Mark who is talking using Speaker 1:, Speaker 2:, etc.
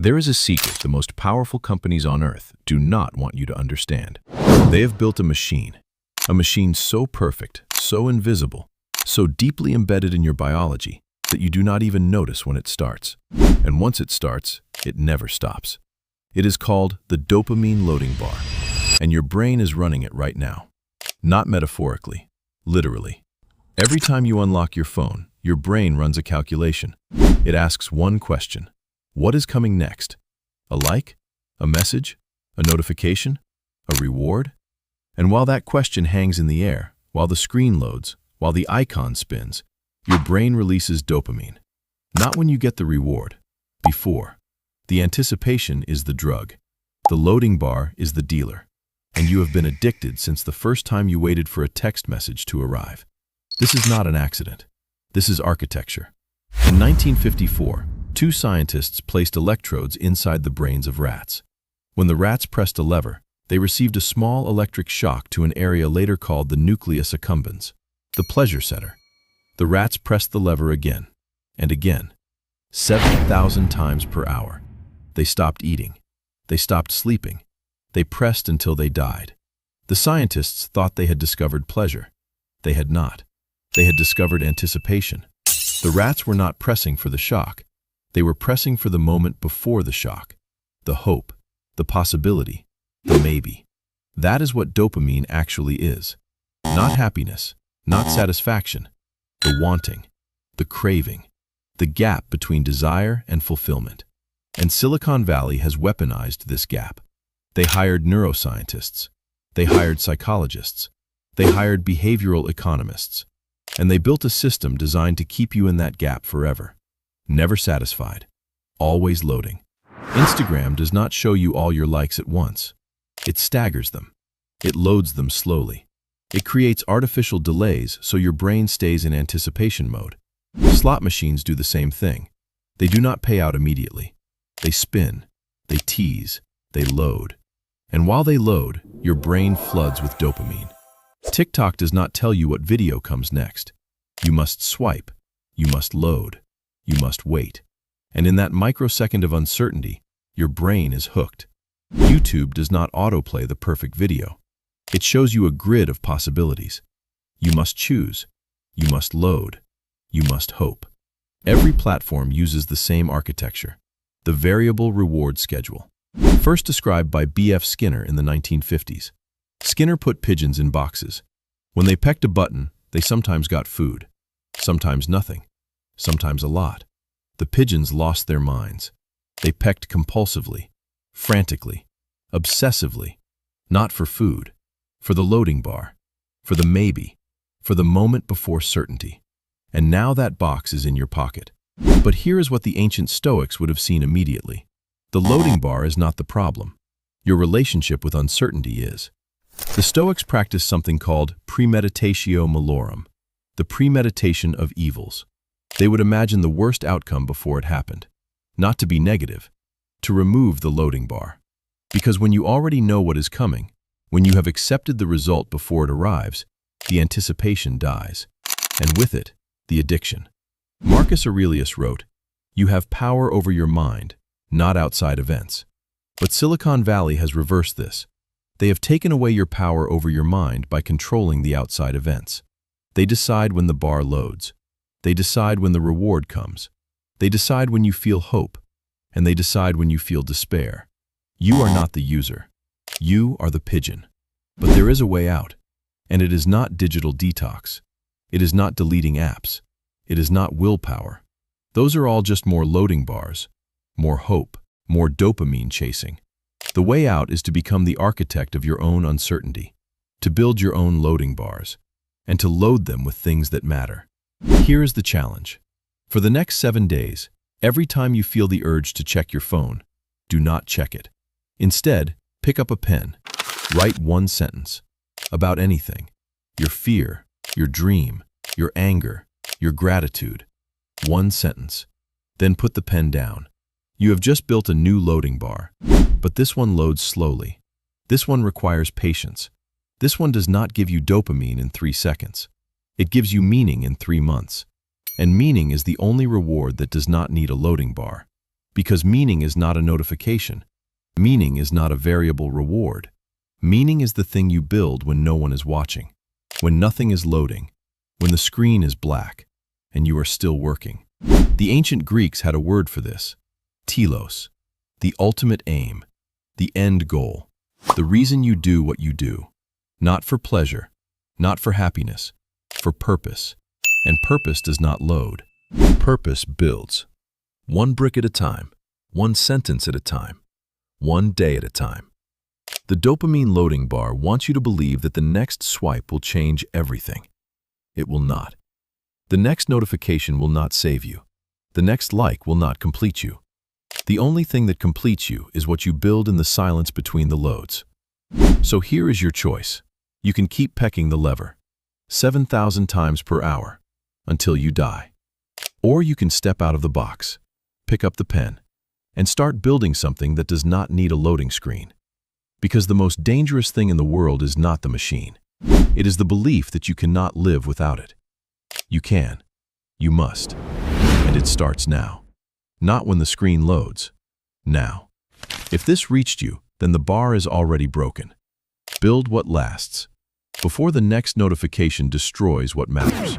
Speaker 1: There is a secret the most powerful companies on earth do not want you to understand. They have built a machine so perfect, so invisible, so deeply embedded in your biology that you do not even notice when it starts. And once it starts, it never stops. It is called the Dopamine Loading Bar, and your brain is running it right now. Not metaphorically, literally. Every time you unlock your phone, your brain runs a calculation. It asks one question. What is coming next? A like? A message? A notification? A reward? And while that question hangs in the air, while the screen loads, while the icon spins, your brain releases dopamine. Not when you get the reward. Before. The anticipation is the drug. The loading bar is the dealer. And you have been addicted since the first time you waited for a text message to arrive. This is not an accident. This is architecture. In 1954, two scientists placed electrodes inside the brains of rats. When the rats pressed a lever, they received a small electric shock to an area later called the nucleus accumbens, the pleasure center. The rats pressed the lever again and again, 7,000 times per hour. They stopped eating. They stopped sleeping. They pressed until they died. The scientists thought they had discovered pleasure. They had not. They had discovered anticipation. The rats were not pressing for the shock. They were pressing for the moment before the shock, the hope, the possibility, the maybe. That is what dopamine actually is. Not happiness, not satisfaction, the wanting, the craving, the gap between desire and fulfillment. And Silicon Valley has weaponized this gap. They hired neuroscientists. They hired psychologists. They hired behavioral economists. And they built a system designed to keep you in that gap forever. Never satisfied. Always loading. Instagram does not show you all your likes at once. It staggers them. It loads them slowly. It creates artificial delays so your brain stays in anticipation mode. Slot machines do the same thing. They do not pay out immediately. They spin. They tease. They load. And while they load, your brain floods with dopamine. TikTok does not tell you what video comes next. You must swipe. You must load. You must wait. And in that microsecond of uncertainty, your brain is hooked. YouTube does not autoplay the perfect video. It shows you a grid of possibilities. You must choose. You must load. You must hope. Every platform uses the same architecture, the variable reward schedule. First described by B.F. Skinner in the 1950s. Skinner put pigeons in boxes. When they pecked a button, they sometimes got food, sometimes nothing, sometimes a lot. The pigeons lost their minds. They pecked compulsively, frantically, obsessively, not for food, for the loading bar, for the maybe, for the moment before certainty. And now that box is in your pocket. But here is what the ancient Stoics would have seen immediately. The loading bar is not the problem. Your relationship with uncertainty is. The Stoics practiced something called premeditatio malorum, the premeditation of evils. They would imagine the worst outcome before it happened, not to be negative, to remove the loading bar. Because when you already know what is coming, when you have accepted the result before it arrives, the anticipation dies, and with it, the addiction. Marcus Aurelius wrote, "You have power over your mind, not outside events." But Silicon Valley has reversed this. They have taken away your power over your mind by controlling the outside events. They decide when the bar loads. They decide when the reward comes. They decide when you feel hope. And they decide when you feel despair. You are not the user. You are the pigeon. But there is a way out. And it is not digital detox. It is not deleting apps. It is not willpower. Those are all just more loading bars, more hope, more dopamine chasing. The way out is to become the architect of your own uncertainty, to build your own loading bars, and to load them with things that matter. Here is the challenge. For the next 7 days, every time you feel the urge to check your phone, do not check it. Instead, pick up a pen. Write one sentence about anything. Your fear, your dream, your anger, your gratitude. One sentence. Then put the pen down. You have just built a new loading bar, but this one loads slowly. This one requires patience. This one does not give you dopamine in 3 seconds. It gives you meaning in 3 months. And meaning is the only reward that does not need a loading bar. Because meaning is not a notification. Meaning is not a variable reward. Meaning is the thing you build when no one is watching, when nothing is loading, when the screen is black, and you are still working. The ancient Greeks had a word for this: telos, the ultimate aim, the end goal, the reason you do what you do. Not for pleasure, not for happiness, for purpose. And purpose does not load. Purpose builds. One brick at a time, one sentence at a time, one day at a time. The dopamine loading bar wants you to believe that the next swipe will change everything. It will not. The next notification will not save you. The next like will not complete you. The only thing that completes you is what you build in the silence between the loads. So here is your choice. You can keep pecking the lever 7,000 times per hour until you die. Or you can step out of the box, pick up the pen, and start building something that does not need a loading screen. Because the most dangerous thing in the world is not the machine. It is the belief that you cannot live without it. You can. You must. And it starts now. Not when the screen loads. Now. If this reached you, then the bar is already broken. Build what lasts, before the next notification destroys what matters.